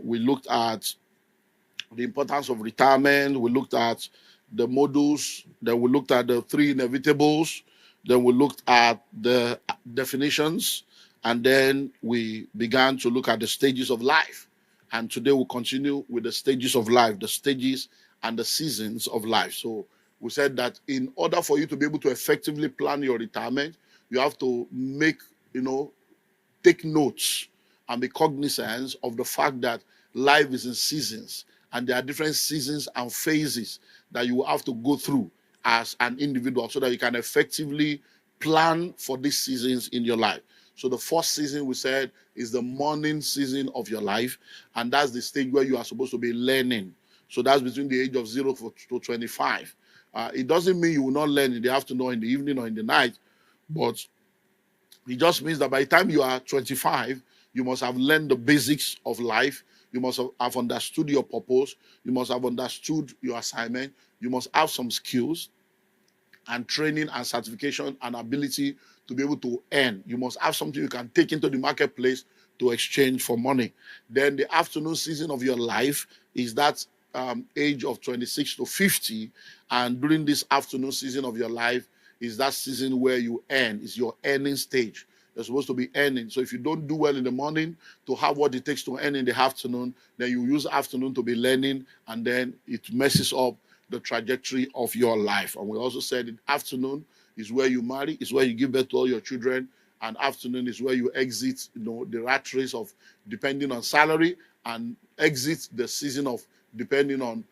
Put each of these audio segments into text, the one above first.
We looked at the importance of retirement. We looked at the modules. Then we looked at the three inevitables. Then we looked at the definitions. And then we began to look at the stages of life. And today we'll continue with the stages of life, the stages and the seasons of life. So we said that in order for you to be able to effectively plan your retirement, you have to take notes and be cognizant of the fact that life is in seasons, and there are different seasons and phases that you will have to go through as an individual so that you can effectively plan for these seasons in your life. So the first season we said is the morning season of your life, and that's the stage where you are supposed to be learning. So that's between the age of 0 to 25. It doesn't mean you will not learn in the afternoon, or in the evening, or in the night, but it just means that by the time you are 25, you must have learned the basics of life. You must have understood your purpose. You must have understood your assignment. You must have some skills and training and certification and ability to be able to earn. You must have something you can take into the marketplace to exchange for money. Then the afternoon season of your life is that age of 26 to 50. And during this afternoon season of your life is that season where you earn. It's your earning stage. You're supposed to be earning. So if you don't do well in the morning to have what it takes to earn in the afternoon, then you use afternoon to be learning, and then it messes up the trajectory of your life. And we also said in afternoon is where you marry, is where you give birth to all your children, and afternoon is where you exit the rat race of depending on salary, and exit the season of depending on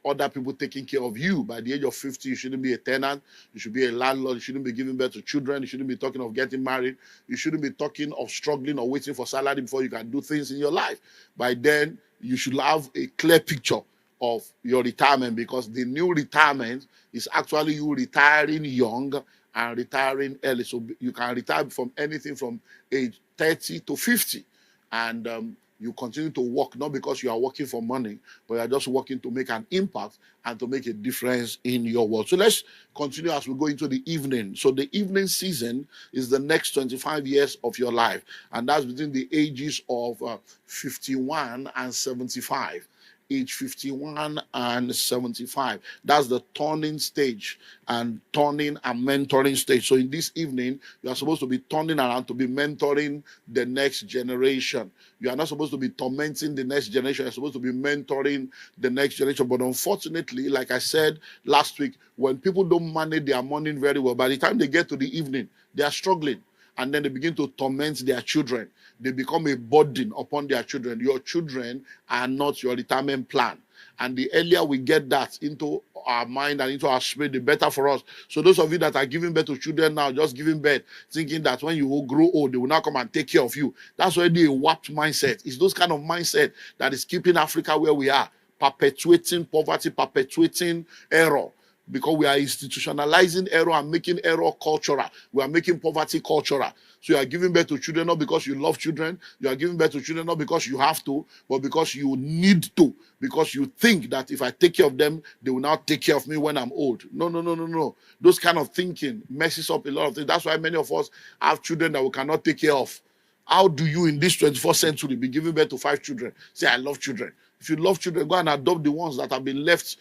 other people taking care of you. By the age of 50, you shouldn't be a tenant. You should be a landlord. You shouldn't be giving birth to children. You shouldn't be talking of getting married. You shouldn't be talking of struggling or waiting for salary before you can do things in your life. By then, you should have a clear picture of your retirement, because the new retirement is actually you retiring young and retiring early. So you can retire from anything from age 30 to 50. And you continue to work, not because you are working for money, but you are just working to make an impact and to make a difference in your world. So let's continue as we go into the evening. So the evening season is the next 25 years of your life, and that's between the ages of 51 and 75. Age 51 and 75. That's the turning stage and turning and mentoring stage. So in this evening, you are supposed to be turning around to be mentoring the next generation. You are not supposed to be tormenting the next generation. You're supposed to be mentoring the next generation. But unfortunately, like I said last week, when people don't manage their morning very well, by the time they get to the evening, they are struggling. And then they begin to torment their children. They become a burden upon their children. Your children are not your retirement plan. And the earlier we get that into our mind and into our spirit, the better for us. So those of you that are giving birth to children now, just giving birth, thinking that when you will grow old, they will now come and take care of you. That's already a warped mindset. It's those kind of mindset that is keeping Africa where we are, perpetuating poverty, perpetuating error. Because we are institutionalizing error and making error cultural. We are making poverty cultural. So you are giving birth to children not because you love children. You are giving birth to children not because you have to, but because you need to. Because you think that if I take care of them, they will now take care of me when I'm old. No. Those kind of thinking messes up a lot of things. That's why many of us have children that we cannot take care of. How do you in this 21st century be giving birth to 5 children? Say, I love children. If you love children, go and adopt the ones that have been left,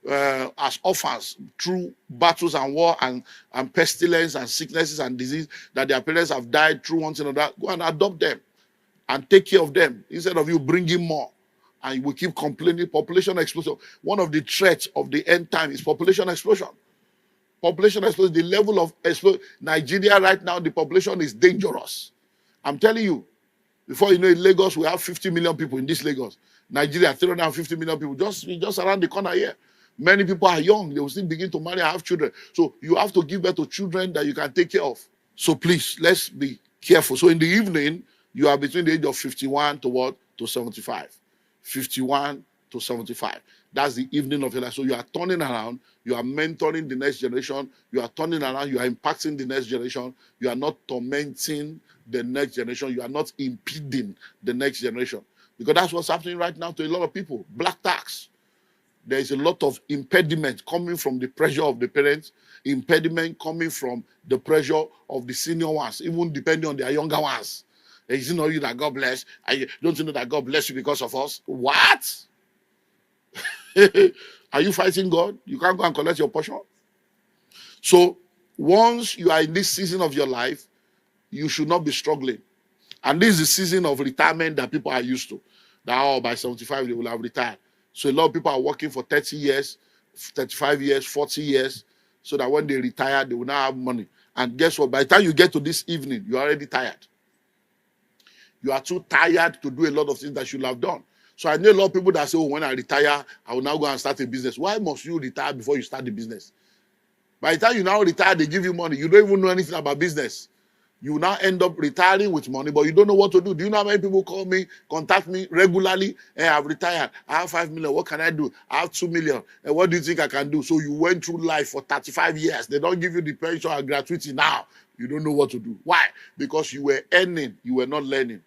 as orphans through battles and war and pestilence and sicknesses and disease, that their parents have died through one thing or that. Go and adopt them and take care of them instead of you bringing more. And we keep complaining, population explosion. One of the threats of the end time is population explosion. Population explosion, the level of explosion. Nigeria right now, the population is dangerous. I'm telling you. Before you know it, Lagos, we have 50 million people in this Lagos. Nigeria, 350 million people, just around the corner here. Many people are young. They will still begin to marry and have children. So you have to give birth to children that you can take care of. So please, let's be careful. So in the evening, you are between the age of 51 to what? To 75. 51 to 75. That's the evening of your life. So you are turning around. You are mentoring the next generation. You are turning around. You are impacting the next generation. You are not tormenting the next generation. You are not impeding the next generation. Because that's what's happening right now to a lot of people. Black tax. There is a lot of impediment coming from the pressure of the parents, impediment coming from the pressure of the senior ones, even depending on their younger ones. Is it not you that God bless? Don't you know that God bless you because of us? What? Are you fighting God? You can't go and collect your portion. So once you are in this season of your life, you should not be struggling. And this is the season of retirement that people are used to. That by 75 they will have retired. So a lot of people are working for 30 years, 35 years, 40 years, so that when they retire, they will now have money. And guess what? By the time you get to this evening, you're already tired. You are too tired to do a lot of things that you should have done. So I know a lot of people that say, oh, when I retire, I will now go and start a business. Why must you retire before you start the business? By the time you now retire, they give you money. You don't even know anything about business. You now end up retiring with money, but you don't know what to do. Do you know how many people call me, contact me regularly? Hey, I've retired. I have 5 million. What can I do? I have 2 million. And what do you think I can do? So you went through life for 35 years. They don't give you the pension and gratuity now. You don't know what to do. Why? Because you were earning. You were not learning.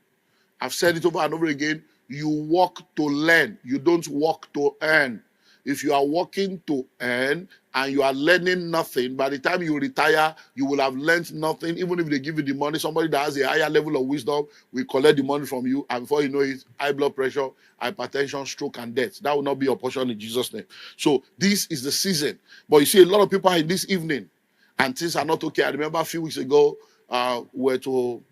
I've said it over and over again. You work to learn. You don't work to earn. If you are working to earn and you are learning nothing, by the time you retire, you will have learned nothing. Even if they give you the money, somebody that has a higher level of wisdom will collect the money from you. And before you know it, high blood pressure, hypertension, stroke, and death. That will not be your portion in Jesus' name. So this is the season. But you see, a lot of people are in this evening and things are not okay. I remember a few weeks ago, we were to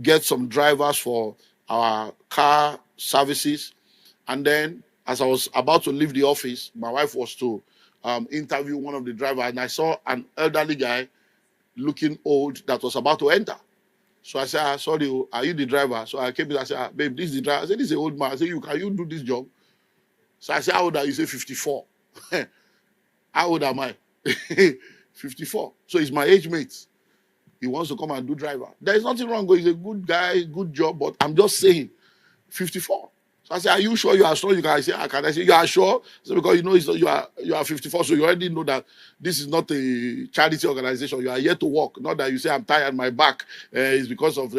get some drivers for our car services. And then as I was about to leave the office, my wife was to interview one of the drivers, and I saw an elderly guy looking old that was about to enter. So I said, sorry, are you the driver? So I came in and I said, babe, this is the driver. I said, this is an old man. I said, can you do this job? So I said, how old are you? He said, 54. How old am I? 54. So he's my age mate. He wants to come and do driver. There is nothing wrong with him. He's a good guy, good job, but I'm just saying, 54. So I said, are you sure you are strong? You can say, can I say you are sure? So because you know you are 54, so you already know that this is not a charity organization. You are here to work. Not that you say I'm tired, my back is because of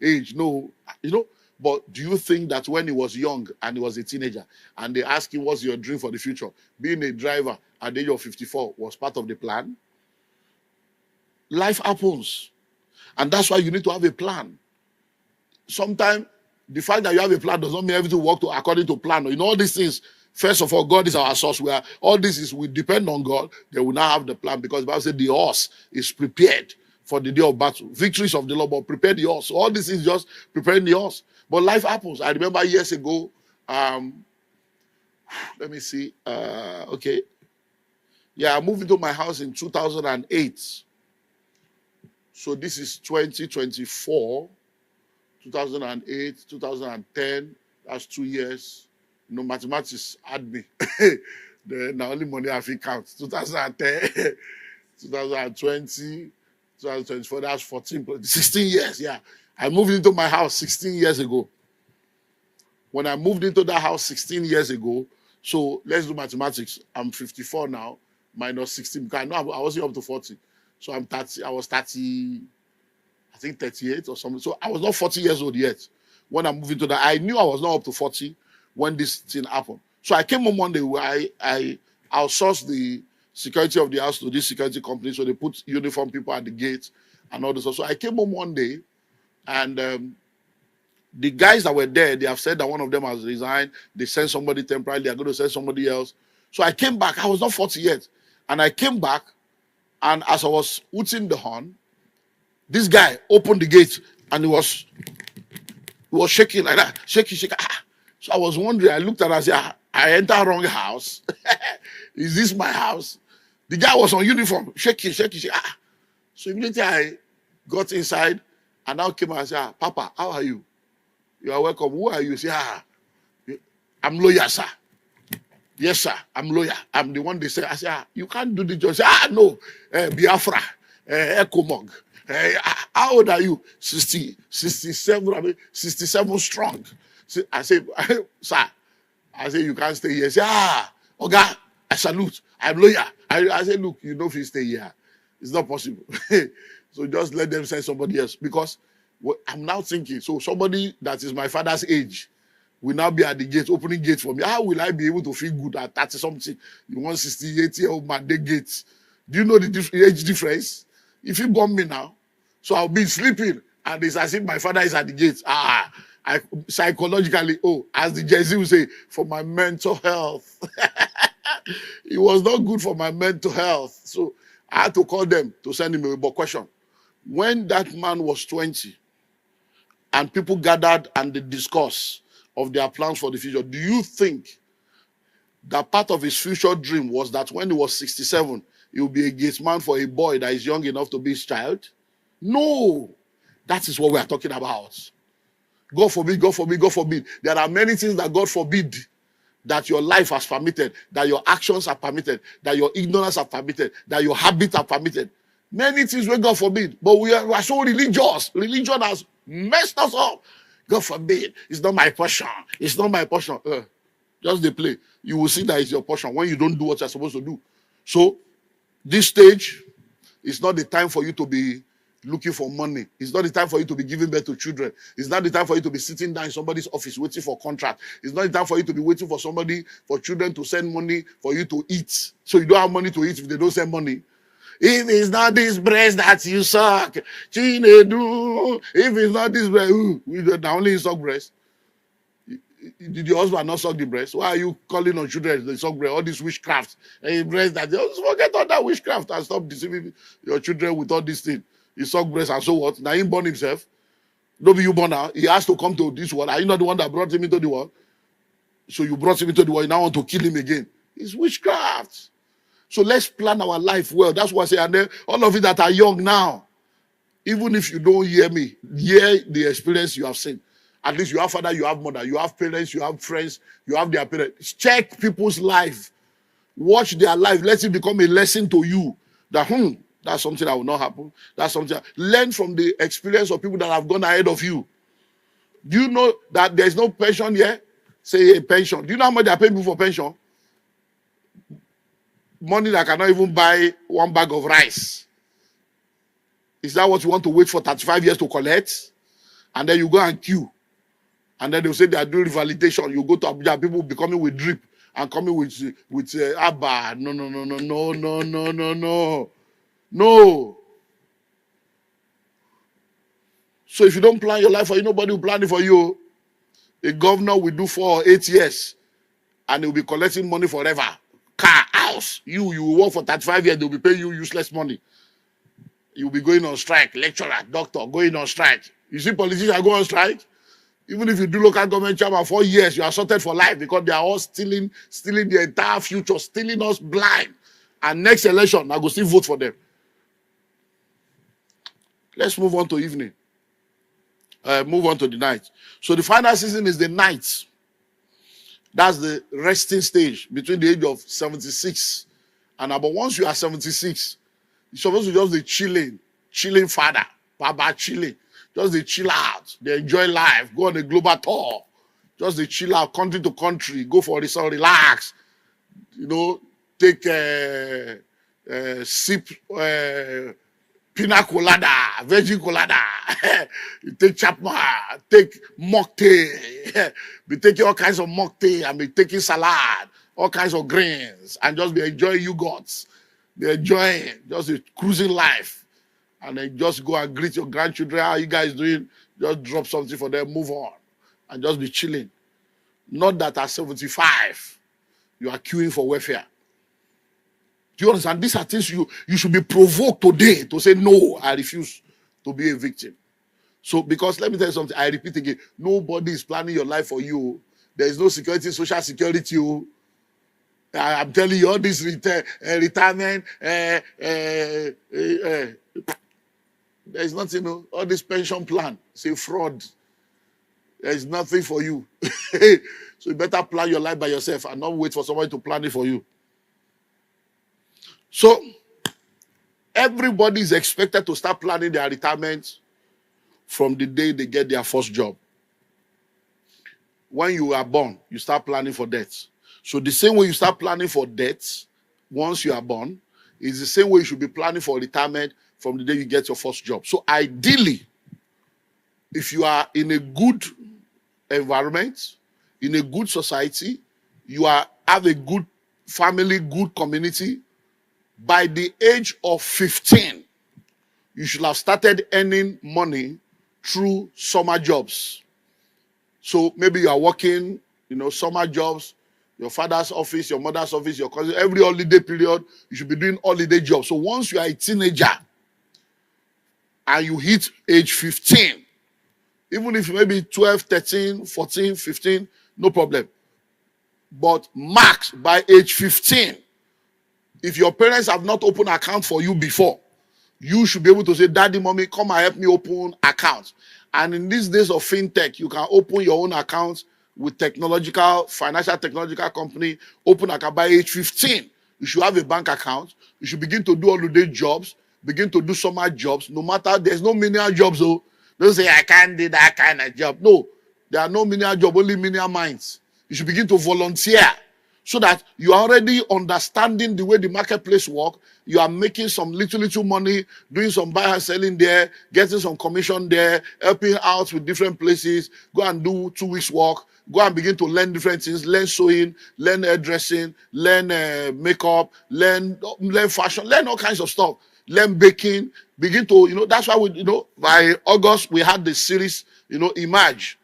age. No, you know. But do you think that when he was young and he was a teenager and they asked him what's your dream for the future, being a driver at the age of 54 was part of the plan? Life happens, and that's why you need to have a plan. Sometimes the fact that you have a plan does not mean everything will work according to plan. You know, all these things, first of all, God is our source. All this is, we depend on God. They will now have the plan, because the Bible said the horse is prepared for the day of battle. Victories of the Lord, but prepare the horse. So all this is just preparing the horse. But life happens. I remember years ago, let me see. Okay. Yeah, I moved into my house in 2008. So this is 2024. 2008, 2010, that's 2 years. You know, mathematics had me. The only money I think counts. 2010, 2020, 2024, that's 16 years, yeah. I moved into my house 16 years ago. When I moved into that house 16 years ago, so let's do mathematics. I'm 54 now, minus 16, because I know I wasn't up to 40. So I was 30, I think 38 or something. So I was not 40 years old yet when I moved into that. I knew I was not up to 40 when this thing happened. So I came home one day where I outsourced the security of the house to this security company. So they put uniform people at the gate and all this. So I came home one day, and the guys that were there, they have said that one of them has resigned. They sent somebody temporarily. They're going to send somebody else. So I came back. I was not 40 yet. And I came back, and as I was hooting the horn, this guy opened the gate and he was shaking like that. Shaking. So I was wondering, I looked at it and said, I entered wrong house. Is this my house? The guy was on uniform, shaking. So immediately I got inside and now came and said, Papa, how are you? You are welcome. Who are you? Say, I'm lawyer, sir. Yes, sir. I'm lawyer. I'm the one they say. I said, you can't do the job. Say, no. Biafra. Ecomog. How old are you? 67. I mean, 67 strong. I say, sir. I say, you can't stay here. Say, Oga, I salute. I'm lawyer. I say, look, you know if you stay here. It's not possible. So just let them send somebody else. Because I'm now thinking, so somebody that is my father's age will now be at the gate, opening gates for me. How will I be able to feel good at 30 something? You want 68-year-old man, they gates. Do you know the age difference? If you bomb me now, so I'll be sleeping And it's as if my father is at the gate. I psychologically, as the Gen Z will say, for my mental health. It was not good for my mental health. So I had to call them to send him a but question. When that man was 20 and people gathered and they discussed of their plans for the future, do you think that part of his future dream was that when he was 67, he will be a gate man for a boy that is young enough to be his child? No. That is what we are talking about. God forbid, God forbid, God forbid. There are many things that God forbid that your life has permitted, that your actions are permitted, that your ignorance are permitted, that your habits are permitted. Many things where God forbid. But we are so religious. Religion has messed us up. God forbid. It's not my portion. It's not my portion. Just the play. You will see that it's your portion when you don't do what you're supposed to do. So, this stage is not the time for you to be looking for money. It's not the time for you to be giving birth to children. It's not the time for you to be sitting down in somebody's office waiting for contract. It's not the time for you to be waiting for somebody, for children to send money for you to eat. So you don't have money to eat if they don't send money. If it's not this breast that you suck, Chinedu. If it's not this breast, we only suck breast. Did your husband not suck the breast? Why are you calling on children they suck breast? All these witchcraft and breast that they just forget all that witchcraft and stop deceiving your children with all these things. He suck breast and so what? Now he born himself. Don't be you born now. He has to come to this world. Are you not the one that brought him into the world? So you brought him into the world. You now want to kill him again. It's witchcraft. So let's plan our life well. That's why I say, and then all of you that are young now, even if you don't hear me, hear the experience you have seen. At least you have father, you have mother, you have parents, you have friends, you have their parents. Check people's life. Watch their life. Let it become a lesson to you. That, that's something that will not happen. That's something. Learn from the experience of people that have gone ahead of you. Do you know that there's no pension here? Say a pension. Do you know how much they are paying people for pension? Money that cannot even buy one bag of rice. Is that what you want to wait for 35 years to collect? And then you go and queue. And then they'll say they are doing revalidation. You go to Abuja, people will be coming with drip and coming with Abba. No. So if you don't plan your life for you, nobody will plan it for you. A governor will do 4 or 8 years and he will be collecting money forever. Car, house. You will work for 35 years, they will be paying you useless money. You will be going on strike. Lecturer, doctor, going on strike. You see politicians go on strike? Even if you do local government chairman 4 years, you are sorted for life because they are all stealing the entire future, stealing us blind. And next election, I go still vote for them. Let's move on to evening. Move on to the night. So the final season is the night. That's the resting stage between the age of 76 and about. Once you are 76, you're supposed to just be chilling father, Baba chilling. Just they chill out, they enjoy life, go on a global tour. Just they chill out, country to country, go for resort, relax. Take sip pina colada, virgin colada. You take chapma, take mocktail. Be taking all kinds of mocktail and be taking salad, all kinds of grains, and just be enjoying yogurts. Be enjoying just a cruising life. And then just go and greet your grandchildren. How are you guys doing? Just drop something for them, move on. And just be chilling. Not that at 75, you are queuing for welfare. Do you understand? These are things you should be provoked today to say, no, I refuse to be a victim. So, because let me tell you something, I repeat again, nobody is planning your life for you. There is no security, social security. I'm telling you, all this retirement, there is nothing, all this pension plan, it's a fraud. There is nothing for you. So you better plan your life by yourself and not wait for somebody to plan it for you. So everybody is expected to start planning their retirement from the day they get their first job. When you are born, you start planning for death. So the same way you start planning for death once you are born is the same way you should be planning for retirement from the day you get your first job. So ideally, if you are in a good environment, in a good society, you have a good family, good community, by the age of 15, you should have started earning money through summer jobs. So maybe you are working, summer jobs, your father's office, your mother's office, your cousin, every holiday period, you should be doing holiday jobs. So once you are a teenager and you hit age 15, even if maybe 12, 13, 14, 15, no problem. But max by age 15, if your parents have not opened an account for you before, you should be able to say, Daddy, Mommy, come and help me open accounts. And in these days of fintech, you can open your own account with financial technological company, open account by age 15. You should have a bank account. You should begin to do holiday jobs, begin to do summer jobs. No matter, there's no menial jobs, though. Don't say, I can't do that kind of job. No, there are no menial jobs, only menial minds. You should begin to volunteer so that you are already understanding the way the marketplace works. You are making some little money, doing some buy and selling there, getting some commission there, helping out with different places. Go and do 2 weeks work. Go and begin to learn different things, learn sewing, learn hairdressing, learn makeup, learn fashion, learn all kinds of stuff, learn baking. Begin to, that's why by August, we had the series, Emerge.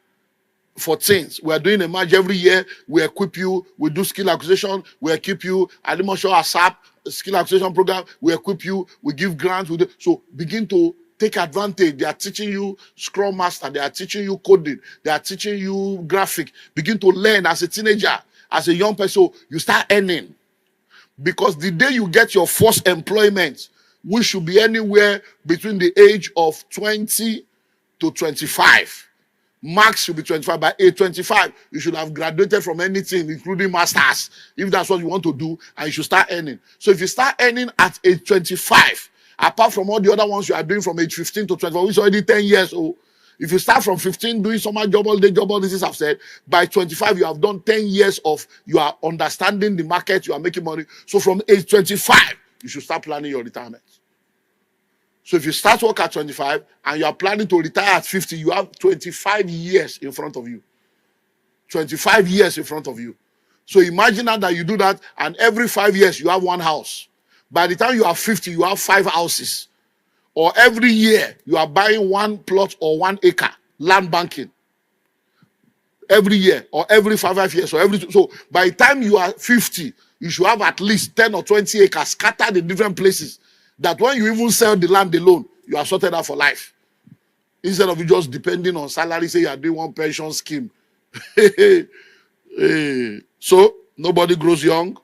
For teens, we are doing a match every year. We equip you. We do skill acquisition. We equip you. Adimosho ASAP skill acquisition program. We equip you. We give grants. So begin to take advantage. They are teaching you Scrum Master. They are teaching you coding. They are teaching you graphic. Begin to learn as a teenager, as a young person. You start earning, because the day you get your first employment, which should be anywhere between the age of 20 to 25. Max should be 25. By age 25, you should have graduated from anything, including masters, if that's what you want to do, and you should start earning. So if you start earning at age 25, apart from all the other ones you are doing from age 15 to 24, which is already 10 years old, if you start from 15 doing summer job, all day job, all this is I've said, by 25, you have done 10 years of, you are understanding the market, you are making money. So from age 25, you should start planning your retirement. So if you start work at 25 and you are planning to retire at 50, you have 25 years in front of you. 25 years in front of you. So imagine that you do that, and every 5 years you have one house. By the time you are 50, you have 5 houses. Or every year you are buying 1 plot or 1 acre, land banking. Every year or every 5 years. So by the time you are 50, you should have at least 10 or 20 acres scattered in different places, that when you even sell the land alone, you are sorted out for life. Instead of you just depending on salary, say you are doing one pension scheme. So nobody grows young,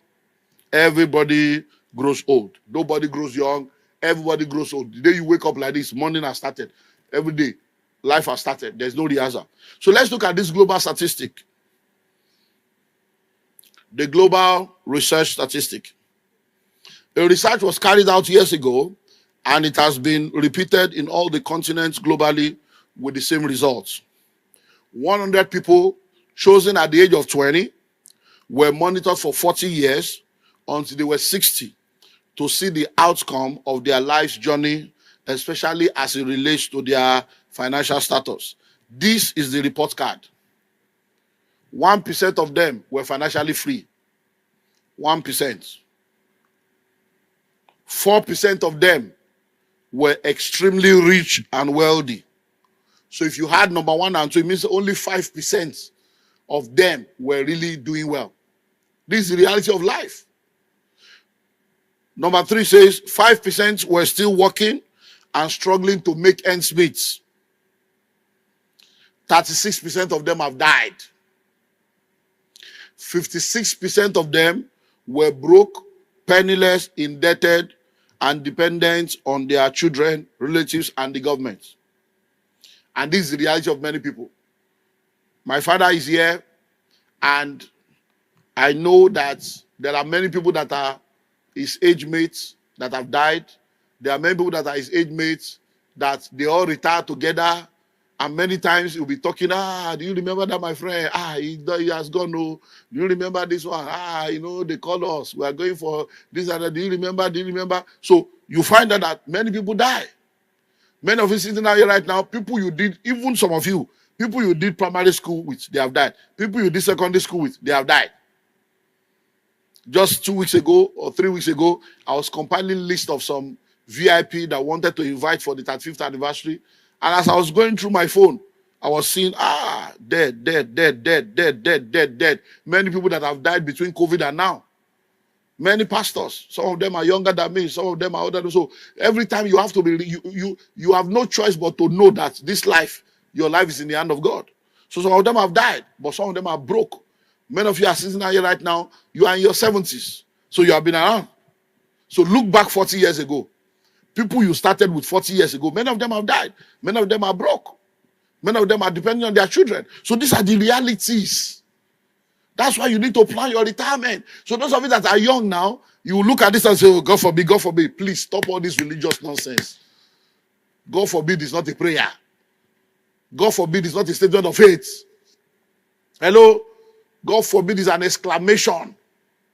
everybody grows old. Nobody grows young, everybody grows old. The day you wake up like this, morning has started. Every day, life has started. There's no rehearsal. So let's look at this global statistic. The global research statistic. A research was carried out years ago, and it has been repeated in all the continents globally with the same results. 100 people chosen at the age of 20 were monitored for 40 years until they were 60 to see the outcome of their life's journey, especially as it relates to their financial status. This is the report card. 1% of them were financially free. 1%. 4% of them were extremely rich and wealthy. So if you had number 1 and 2, it means only 5% of them were really doing well. This is the reality of life. Number 3 says 5% were still working and struggling to make ends meet. 36% of them have died. 56% of them were broke, penniless, indebted, and dependent on their children, relatives, and the government. And this is the reality of many people. My father is here, and I know that there are many people that are his age mates that have died. There are many people that are his age mates that they all retired together. And many times he'll be talking, do you remember that, my friend? He has gone. No. Do you remember this one? They call us. We are going for this and that. Do you remember? So you find out that many people die. Many of you sitting out here right now, people you did, even some of you, people you did primary school with, they have died. People you did secondary school with, they have died. Just 2 weeks ago or 3 weeks ago, I was compiling a list of some VIP that wanted to invite for the 35th anniversary. And as I was going through my phone, I was seeing, dead, dead, dead, dead, dead, dead, dead, dead. Many people that have died between COVID and now. Many pastors, some of them are younger than me, some of them are older. So every time you have to be, you have no choice but to know that this life, your life is in the hand of God. So some of them have died, but some of them are broke. Many of you are sitting here right now, you are in your 70s. So you have been around. So look back 40 years ago. People you started with 40 years ago, many of them have died. Many of them are broke. Many of them are depending on their children. So these are the realities. That's why you need to plan your retirement. So those of you that are young now, you will look at this and say, oh, God forbid, God forbid. Please stop all this religious nonsense. God forbid is not a prayer. God forbid is not a statement of faith. Hello? God forbid is an exclamation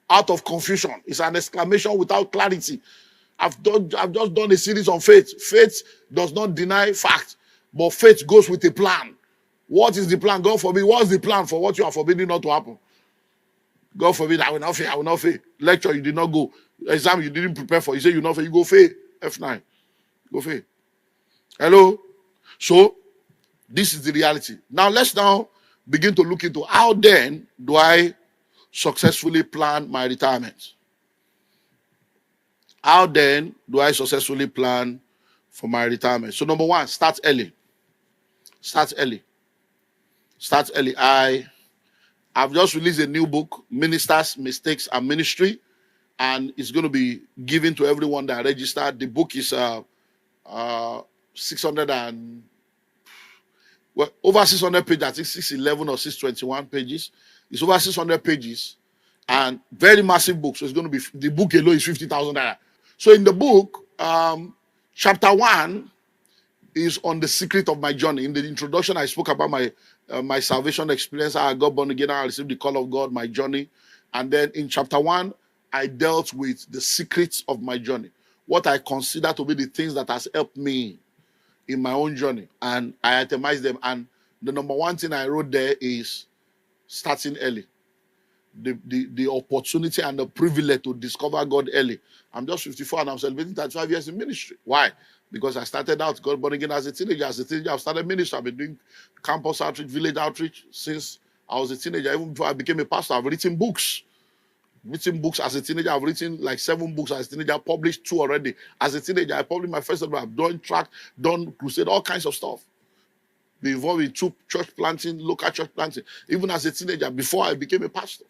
out of confusion. It's an exclamation without clarity. I've just done a series on faith. Faith does not deny fact, but faith goes with a plan. What is the plan? God forbid. What's the plan for what you are forbidding not to happen? God forbid, I will not fail. I will not fail. Lecture, you did not go. Exam, you didn't prepare for. You say you not fail. You go fail. F9. Go fail. Hello? So, this is the reality. Now, let's now begin to look into how then do I successfully plan my retirement? How then do I successfully plan for my retirement? So, number one, start early. Start early. Start early. I've just released a new book, Ministers, Mistakes, and Ministry, and it's going to be given to everyone that registered. The book is 600 and over 600 pages. I think 611 or 621 pages. It's over 600 pages, and very massive book. So it's going to be, the book alone is 50,000 naira. So in the book, chapter 1 is on the secret of my journey. In the introduction, I spoke about my salvation experience, how I got born again, how I received the call of God, my journey. And then in chapter 1, I dealt with the secrets of my journey, what I consider to be the things that has helped me in my own journey. And I itemized them. And the number one thing I wrote there is starting early. The opportunity and the privilege to discover God early. I'm just 54 and I'm celebrating 35 years in ministry. Why? Because I started out, got born again as a teenager. As a teenager, I've started ministry. I've been doing campus outreach, village outreach since I was a teenager. Even before I became a pastor, I've written books. Written books as a teenager. I've written like 7 books as a teenager. Published 2 already. As a teenager, I published my first book. I've done track, done crusade, all kinds of stuff. Been involved in church planting, local church planting. Even as a teenager, before I became a pastor.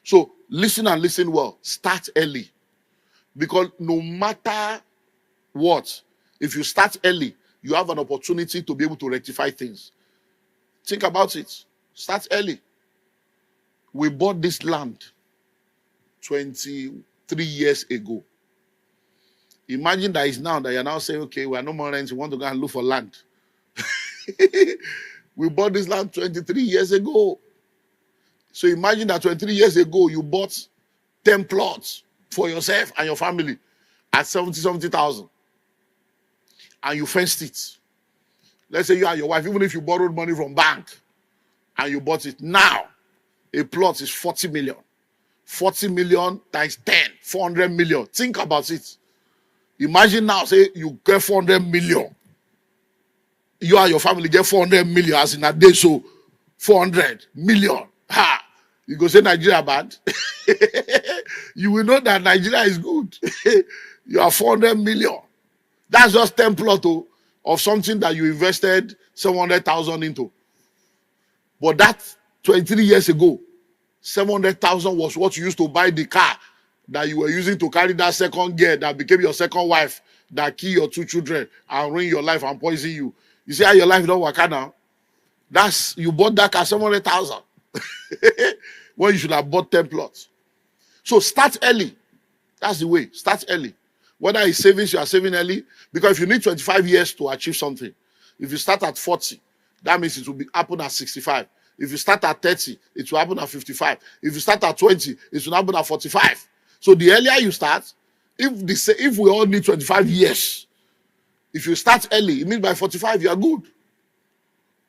So listen and listen well. Start early. Because no matter what, if you start early, you have an opportunity to be able to rectify things. Think about it. Start early. We bought this land 23 years ago. Imagine that it's now that you're now saying, okay, we are no more rent. You want to go and look for land. We bought this land 23 years ago. So imagine that 23 years ago, you bought 10 plots for yourself and your family at 70,000. And you fenced it. Let's say you and your wife, even if you borrowed money from bank and you bought it. Now, a plot is 40 million. 40 million times 10, 400 million. Think about it. Imagine now, say you get 400 million. You and your family get 400 million as in a day, so 400 million. Ha! You go say Nigeria bad. You will know that Nigeria is good. You are 400 million. That's just 10 plot of something that you invested 700,000 into. But that 23 years ago, 700,000 was what you used to buy the car that you were using to carry that second girl that became your second wife, that killed your 2 children and ruin your life and poison you. You see how your life don't work out now? That's, you bought that car 700,000. When you should have bought 10 plots. So start early. That's the way. Start early. Whether it's savings, you are saving early. Because if you need 25 years to achieve something, if you start at 40, that means it will be happen at 65. If you start at 30, it will happen at 55. If you start at 20, it will happen at 45. So the earlier you start, if we all need 25 years, if you start early, it means by 45 you are good.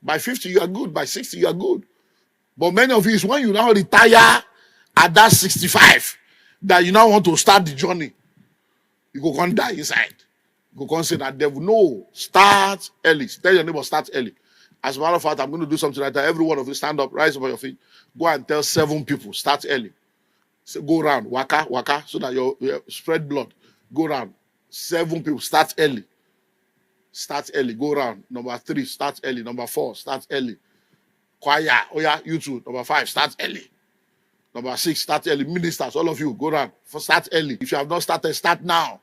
By 50 you are good. By 60 you are good. But many of you, is when you now retire at that 65 that you now want to start the journey. You go and die inside. Go can't say that devil. No, start early. Tell your neighbor, start early. As a matter of fact, I'm going to do something like that. Every one of you stand up, rise up on your feet, go and tell 7 people, start early. So go around, waka, waka, so that you spread blood. Go around. 7 people, start early. Start early, go around. Number 3, start early. Number 4, start early. Choir, oh yeah, you too. Number 5, start early. Number 6, start early. Ministers, all of you, go around. Start early. If you have not started, start now.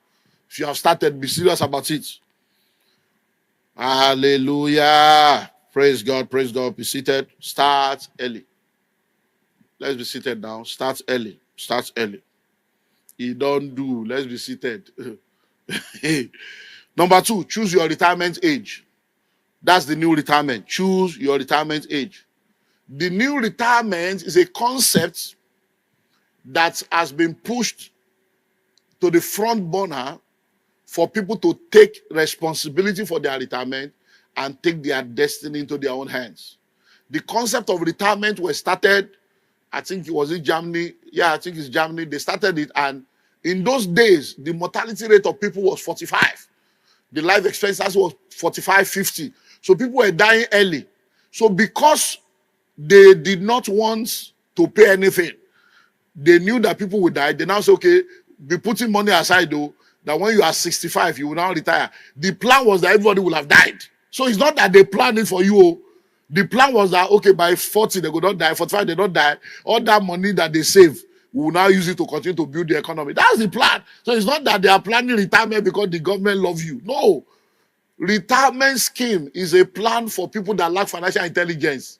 If you have started, be serious about it. Hallelujah. Praise God, praise God. Be seated. Start early. Let's be seated now. Start early. Start early. You don't do. Let's be seated. Number 2, choose your retirement age. That's the new retirement. Choose your retirement age. The new retirement is a concept that has been pushed to the front burner for people to take responsibility for their retirement and take their destiny into their own hands. The concept of retirement was started, I think it was in Germany. Yeah, I think it's Germany. They started it, and in those days, the mortality rate of people was 45. The life expectancy was 45, 50. So people were dying early. So because they did not want to pay anything, they knew that people would die. They now say, okay, be putting money aside though, that when you are 65, you will now retire. The plan was that everybody will have died. So it's not that they planned it for you. The plan was that, okay, by 40, they will not die. 45, they don't die. All that money that they save, we will now use it to continue to build the economy. That's the plan. So it's not that they are planning retirement because the government loves you. No. Retirement scheme is a plan for people that lack financial intelligence.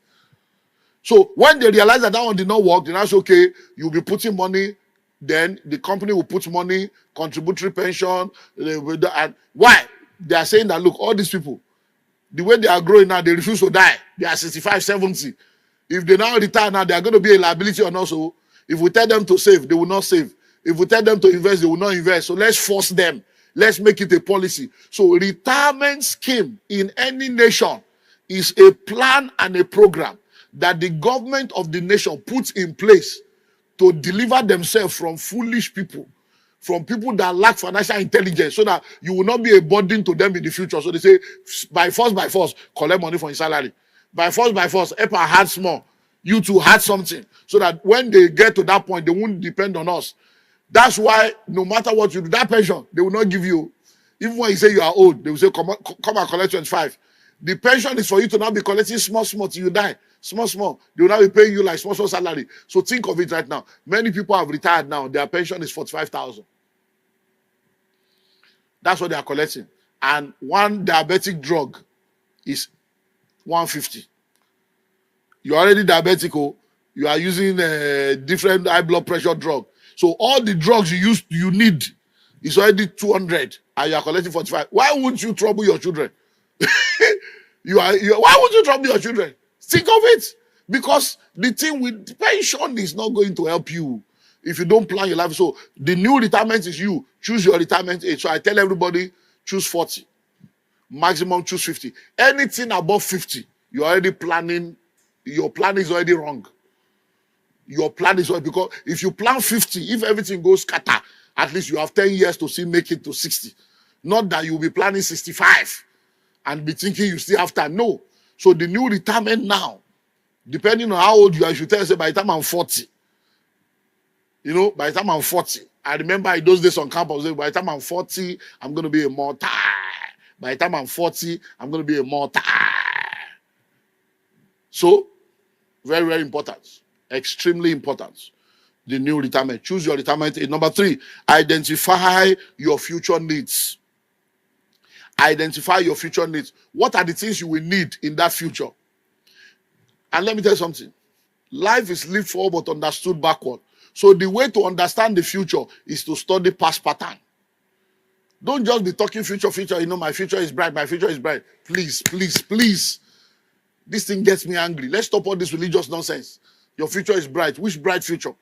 So when they realize that one did not work, they now say, okay, you'll be putting money, then the company will put money, contributory pension. And why? They are saying that, look, all these people, the way they are growing now, they refuse to die. They are 65, 70. If they now retire now, they are going to be a liability on us. So if we tell them to save, they will not save. If we tell them to invest, they will not invest. So let's force them. Let's make it a policy. So retirement scheme in any nation is a plan and a program that the government of the nation puts in place to deliver themselves from foolish people, from people that lack financial intelligence, so that you will not be a burden to them in the future. So they say, by force, collect money from your salary. By force, help our heart small. You too had something. So that when they get to that point, they won't depend on us. That's why no matter what you do, that pension, they will not give you. Even when you say you are old, they will say, come and collect 25. The pension is for you to now be collecting small till you die. Small. They will now be paying you like small salary. So think of it right now. Many people have retired now. Their pension is 45,000. That's what they are collecting. And one diabetic drug is 150. You're already diabetic. Oh, you are using a different high blood pressure drug. So all the drugs you need is already 200, and you are collecting 45. Why wouldn't you trouble your children? Why would you trouble your children? Think of it. Because the thing with pension is not going to help you if you don't plan your life. So the new retirement is you. Choose your retirement age. So I tell everybody, choose 40. Maximum choose 50. Anything above 50, you're already planning. Your plan is already wrong. Your plan is wrong, because if you plan 50, if everything goes scatter, at least you have 10 years to see make it to 60. Not that you'll be planning 65 and be thinking you still have time. No. So the new retirement now, depending on how old you are, you should tell yourself, by the time I'm 40, by the time I'm 40, I remember in those days on campus, by the time I'm 40, I'm going to be a mortar. By the time I'm 40, I'm going to be a mortar. So, very, very important. Extremely important. The new retirement. Choose your retirement age. Number 3, identify your future needs. Identify your future needs. What are the things you will need in that future? And let me tell you something. Life is lived forward but understood backward. So the way to understand the future is to study past pattern. Don't just be talking future. My future is bright. My future is bright. Please. This thing gets me angry. Let's stop all this religious nonsense. Your future is bright. Which bright future?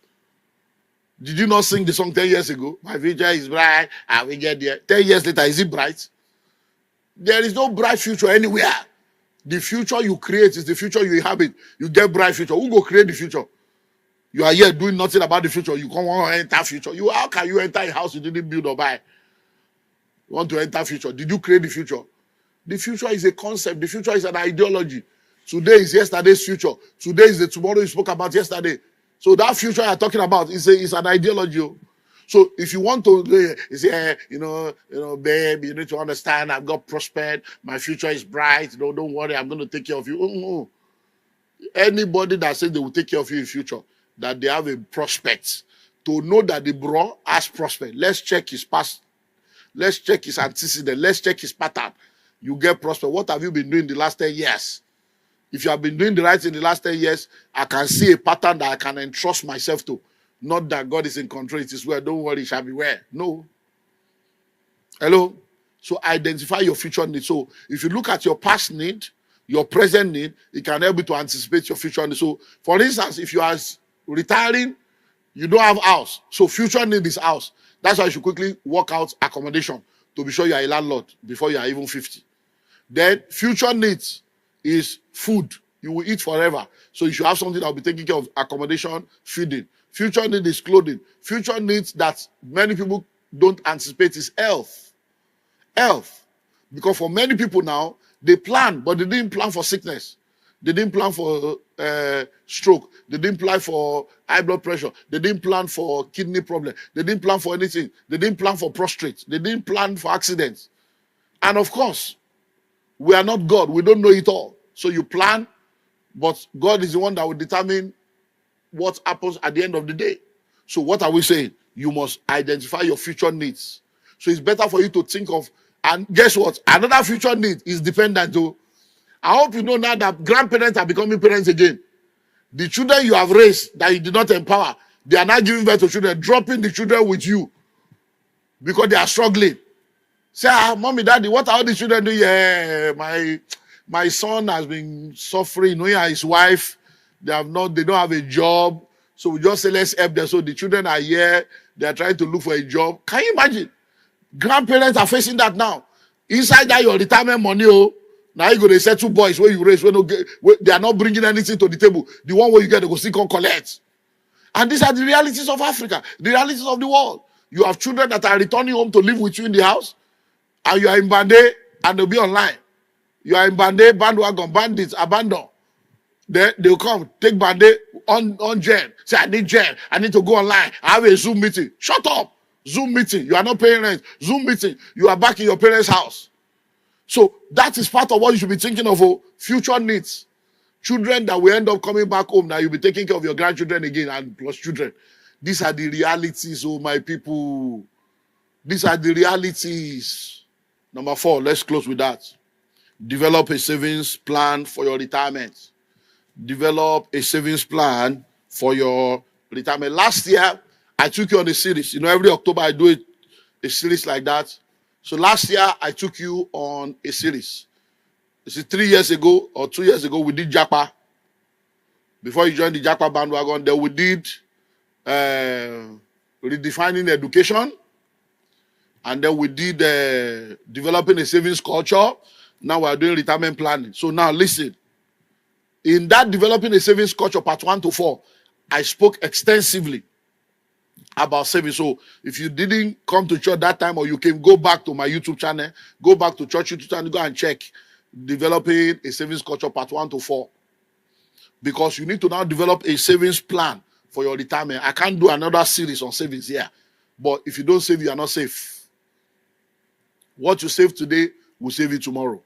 Did you not sing the song 10 years ago? My future is bright. I will get there. 10 years later, is it bright? There is no bright future anywhere. The future you create is the future you inhabit. You get bright future. Who go create the future? You are here doing nothing about the future. You can't want to enter future. How can you enter a house you didn't build or buy? You want to enter future. Did you create the future? The future is a concept. The future is an ideology. Today is yesterday's future. Today is the tomorrow you spoke about yesterday. So that future you're talking about is an ideology. So if you want to say, babe, you need to understand, I've got prospered, my future is bright, don't worry, I'm going to take care of you. Anybody that says they will take care of you in future, that they have a prospect, to know that the bro has prospered, let's check his past, let's check his antecedent, let's check his pattern. You get prospered. What have you been doing the last 10 years? If you have been doing the right in the last 10 years, I can see a pattern that I can entrust myself to. Not that God is in control. It is well. Don't worry, it shall be well. No. Hello? So identify your future need. So if you look at your past need, your present need, it can help you to anticipate your future need. So for instance, if you are retiring, you don't have house. So future need is house. That's why you should quickly work out accommodation to be sure you are a landlord before you are even 50. Then future needs is food. You will eat forever. So you should have something that will be taking care of accommodation, feeding. Future need is clothing. Future needs that many people don't anticipate is health. Health. Because for many people now, they plan, but they didn't plan for sickness. They didn't plan for stroke. They didn't plan for high blood pressure. They didn't plan for kidney problem. They didn't plan for anything. They didn't plan for prostrate. They didn't plan for accidents. And of course, we are not God. We don't know it all. So you plan, but God is the one that will determine what happens at the end of the day. So what are we saying? You must identify your future needs. So it's better for you to think of, and guess what? Another future need is dependent to. I hope you know now that grandparents are becoming parents again. The children you have raised that you did not empower, they are now giving birth to children, dropping the children with you because they are struggling. Say, mommy, daddy, what are all the children doing? Yeah, my son has been suffering. He and his wife, they don't have a job. So we just say, let's help them. So the children are here. They are trying to look for a job. Can you imagine? Grandparents are facing that now. Inside that, your retirement money, now you go to settle boys where you raise, they are not bringing anything to the table. The one where you get, they go still come collect. And these are the realities of Africa, the realities of the world. You have children that are returning home to live with you in the house, and you are in Bande, and they'll be online. You are in Bande, bandwagon, bandits, abandon. Then they'll come, take Bande on jail. Say, I need jail. I need to go online. I have a Zoom meeting. Shut up. Zoom meeting. You are not paying rent. Zoom meeting. You are back in your parents' house. So that is part of what you should be thinking of, future needs. Children that will end up coming back home, now you'll be taking care of your grandchildren again and plus children. These are the realities, my people. These are the realities. Number 4, let's close with that. Develop a savings plan for your retirement. Develop a savings plan for your retirement. Last year, I took you on a series. Every October I do a series like that. So last year, I took you on a series. 3 years ago or 2 years ago, we did Japa. Before you joined the Japa bandwagon, then we did redefining education. And then we did developing a savings culture. Now we are doing retirement planning. So now listen. In that developing a savings culture, part 1 to 4, I spoke extensively about savings. So if you didn't come to church that time, or you can go back to my YouTube channel, go back to church YouTube channel, go and check developing a savings culture part 1 to 4. Because you need to now develop a savings plan for your retirement. I can't do another series on savings here. But if you don't save, you are not safe. What you save today will save you tomorrow.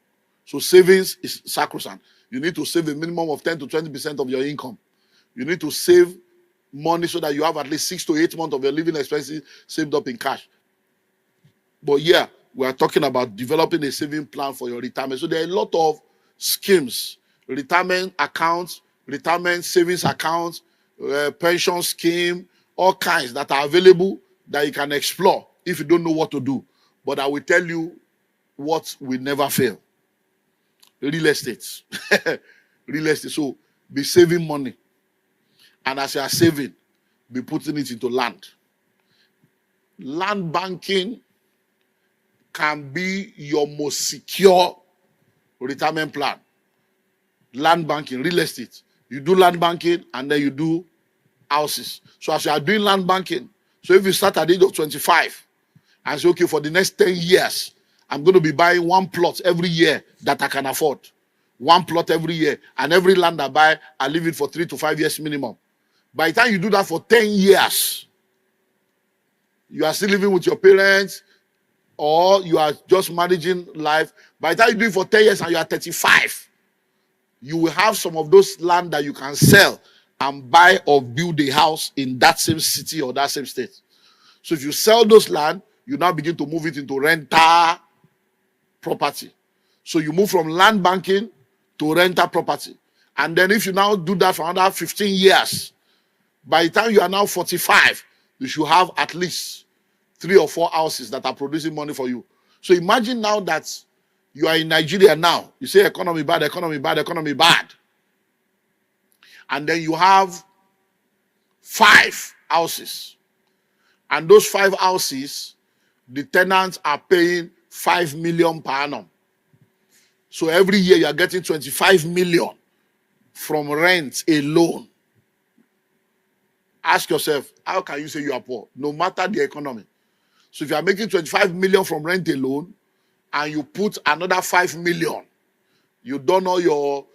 So savings is sacrosanct. You need to save a minimum of 10 to 20% of your income. You need to save money so that you have at least 6 to 8 months of your living expenses saved up in cash. But yeah, we are talking about developing a saving plan for your retirement. So there are a lot of schemes, retirement accounts, retirement savings accounts, pension scheme, all kinds that are available that you can explore if you don't know what to do. But I will tell you what will never fail. Real estate. Real estate. So be saving money. And as you are saving, be putting it into land. Land banking can be your most secure retirement plan. Land banking, real estate. You do land banking and then you do houses. So as you are doing land banking, so if you start at the age of 25 and say, okay, for the next 10 years, I'm going to be buying one plot every year that I can afford. One plot every year. And every land I buy, I leave it for 3 to 5 years minimum. By the time you do that for 10 years, you are still living with your parents, or you are just managing life. By the time you do it for 10 years and you are 35, you will have some of those land that you can sell and buy or build a house in that same city or that same state. So if you sell those land, you now begin to move it into rental property. So you move from land banking to rental property. And then if you now do that for another 15 years, by the time you are now 45, you should have at least 3 or 4 houses that are producing money for you. So imagine now that you are in Nigeria now. You say economy bad, economy bad, economy bad. And then you have 5 houses. And those 5 houses, the tenants are paying 5 million per annum. So every year you are getting 25 million from rent alone. Ask yourself, how can you say you are poor? No matter the economy. So if you are making 25 million from rent alone, and you put another 5 million, you done all your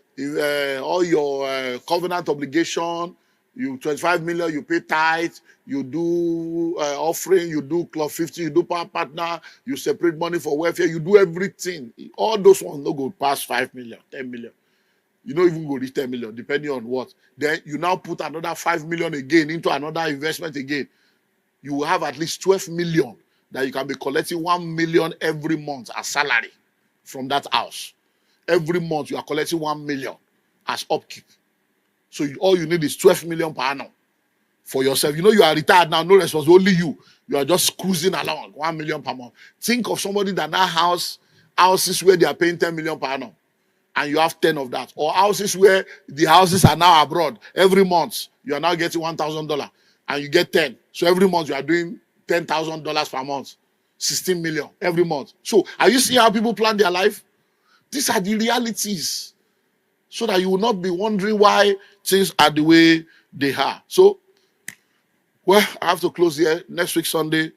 covenant obligation, you 25 million, you pay tithe, you do offering, you do club 50, you do power partner, you separate money for welfare, you do everything. All those ones no go past 5 million, 10 million. You don't even go reach 10 million, depending on what. Then you now put another 5 million again into another investment again. You will have at least 12 million that you can be collecting 1 million every month as salary from that house. Every month you are collecting 1 million as upkeep. So all you need is 12 million per annum for yourself. You know you are retired now, no responsibility, only you. You are just cruising along, 1 million per month. Think of somebody that now has houses where they are paying 10 million per annum, and you have 10 of that. Or houses where the houses are now abroad. Every month you are now getting $1,000 and you get 10. So every month you are doing $10,000 per month, 16 million every month. So are you seeing how people plan their life? These are the realities, so that you will not be wondering why things are the way they are. So, well, I have to close here. Next week, Sunday,